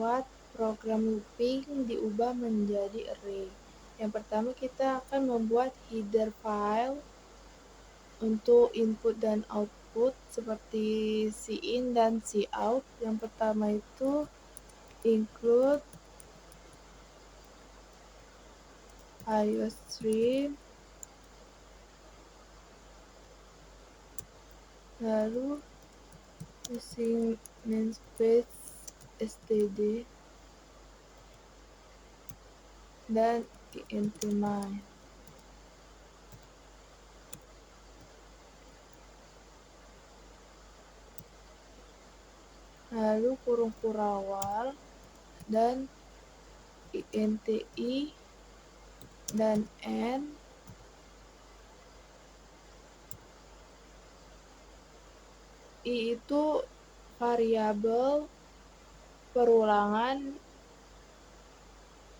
membuat program looping diubah menjadi array. Yang pertama kita akan membuat header file untuk input dan output seperti cin dan cout. Yang pertama itu include iostream, lalu using namespace std dan int main. Lalu kurung kurawal dan inti dan n. I itu variabel perulangan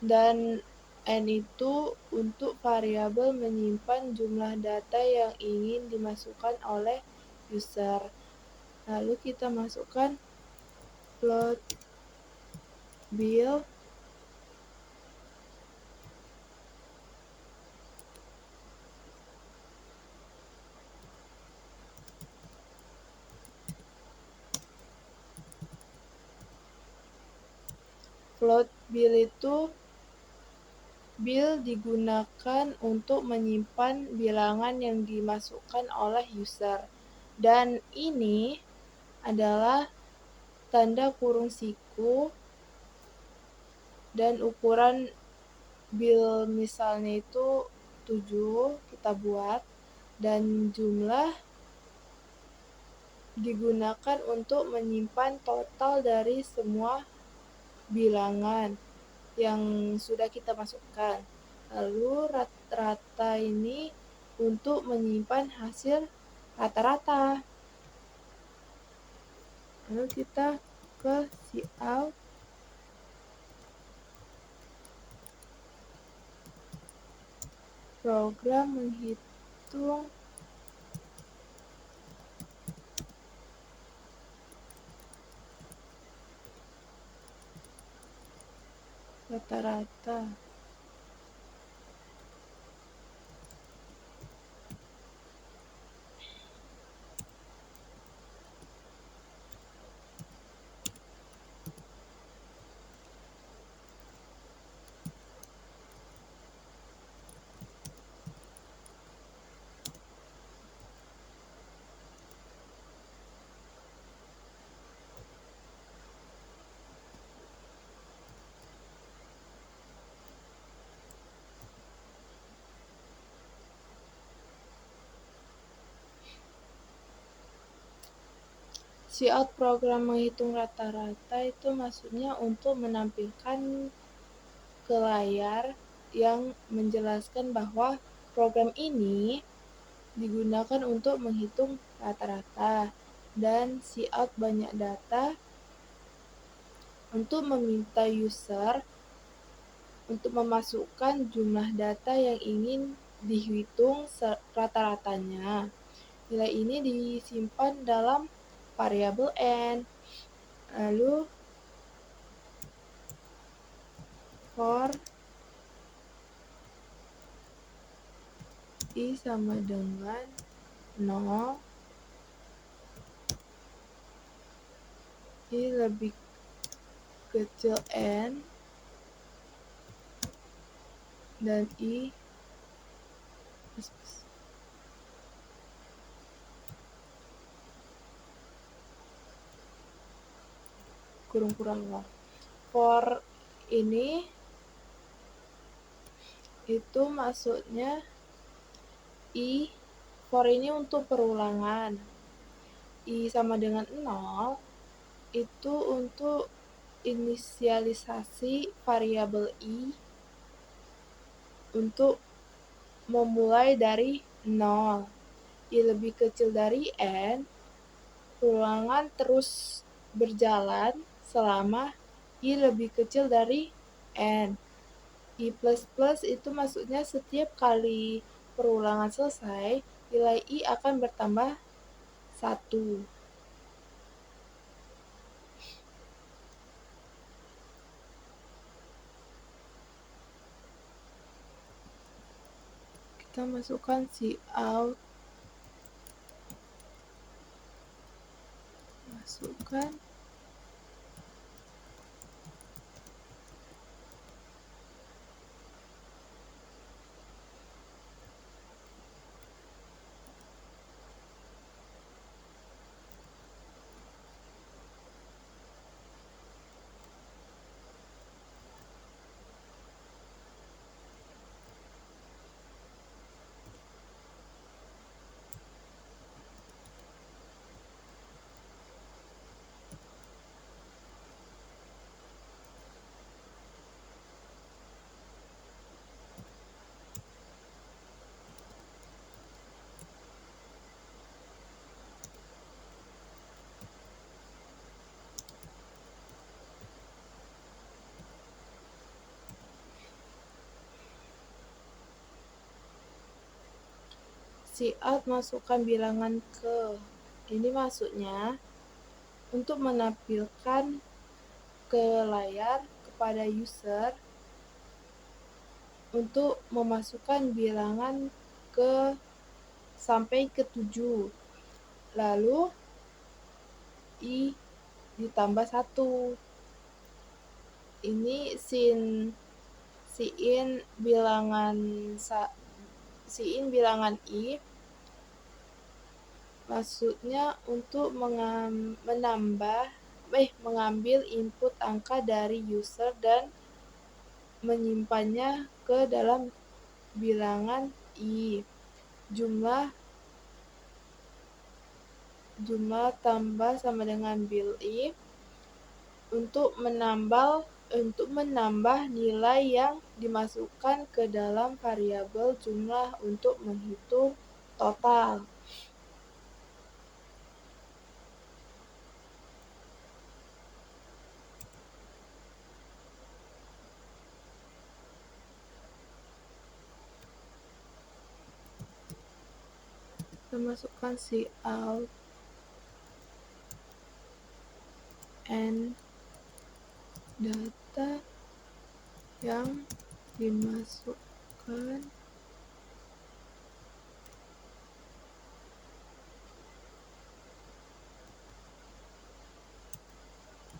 dan n itu untuk variabel menyimpan jumlah data yang ingin dimasukkan oleh user. Lalu kita masukkan float bil itu bil digunakan untuk menyimpan bilangan yang dimasukkan oleh user, dan ini adalah tanda kurung siku dan ukuran bil misalnya itu 7 kita buat, dan jumlah digunakan untuk menyimpan total dari semua bilangan yang sudah kita masukkan. Lalu rata-rata ini untuk menyimpan hasil rata-rata. Lalu kita ke cout. Program menghitung rata-rata. Cout program menghitung rata-rata itu maksudnya untuk menampilkan ke layar yang menjelaskan bahwa program ini digunakan untuk menghitung rata-rata, dan cout banyak data untuk meminta user untuk memasukkan jumlah data yang ingin dihitung rata-ratanya. Nilai ini disimpan dalam variabel n. Lalu for i sama dengan 0, i lebih kecil n, dan i kurung kurawal. For ini itu maksudnya for ini untuk perulangan. I sama dengan 0 itu untuk inisialisasi variabel i untuk memulai dari 0. I lebih kecil dari n, perulangan terus berjalan selama i lebih kecil dari n. I++ itu maksudnya setiap kali perulangan selesai, nilai i akan bertambah 1. kita masukkan cout, masukkan cout, masukkan bilangan ke. Ini maksudnya untuk menampilkan ke layar kepada user untuk memasukkan bilangan ke sampai ke 7. Lalu I ditambah 1. Ini siin bilangan I maksudnya untuk mengambil input angka dari user dan menyimpannya ke dalam bilangan I. Jumlah tambah sama dengan bil I untuk menambah nilai yang dimasukkan ke dalam variabel jumlah untuk menghitung total. Kita masukkan cout and data yang dimasukkan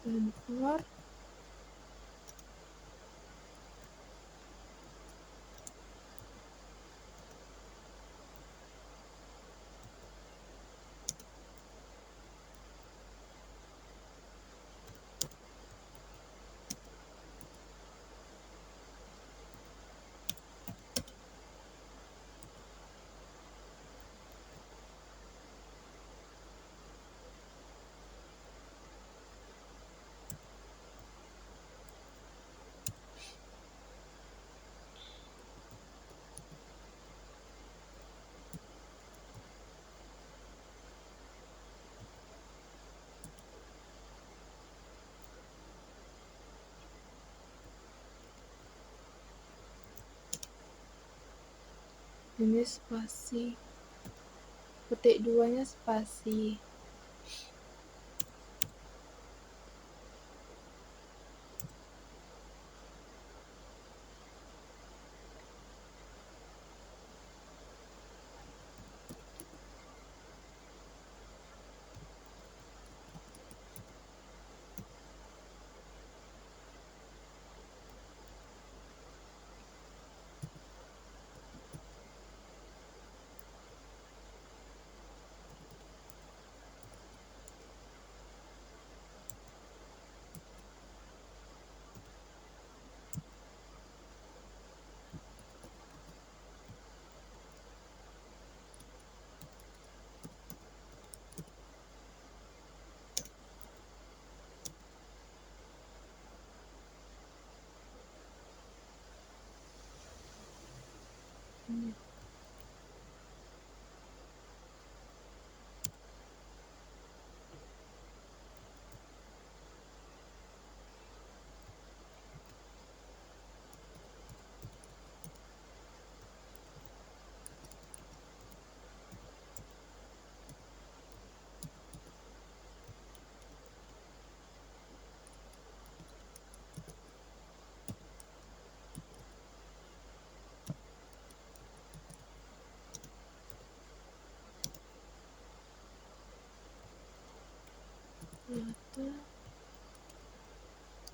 dan or ini spasi, petik 2-nya spasi.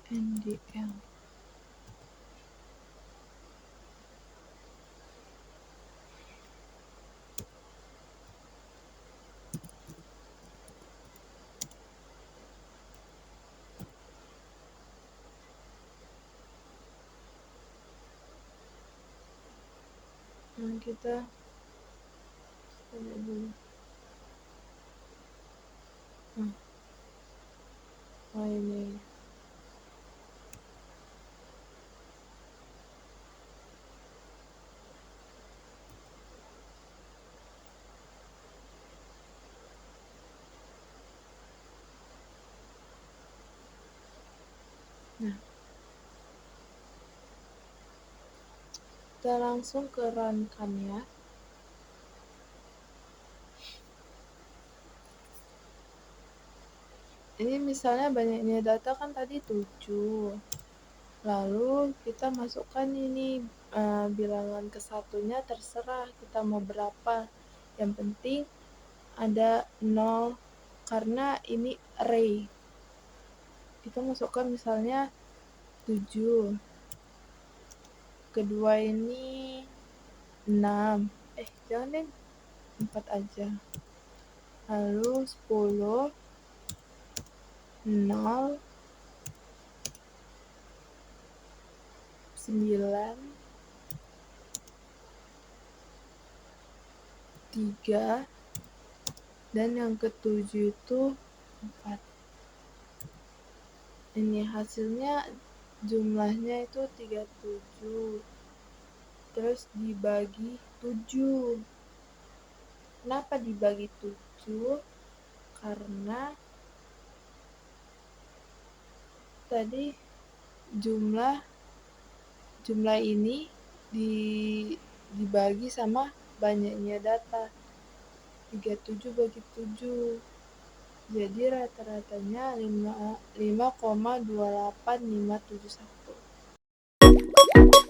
NDL. Nah, kita lihat dulu. Oh, ini. Nah, kita langsung ke run-kan ya. Ini misalnya banyaknya data kan tadi 7. Lalu kita masukkan ini bilangan ke satunya, terserah kita mau berapa. Yang penting ada 0 karena ini array. Kita masukkan misalnya 7. Kedua ini 6. Jangan deh, 4 aja. Lalu 10, 0, 9, 3, dan yang ketujuh itu 4. Ini hasilnya jumlahnya itu 37. Terus dibagi 7. Kenapa dibagi 7? Karena tadi jumlah ini dibagi sama banyaknya data. 37 bagi 7. Jadi rata-ratanya 5,28571.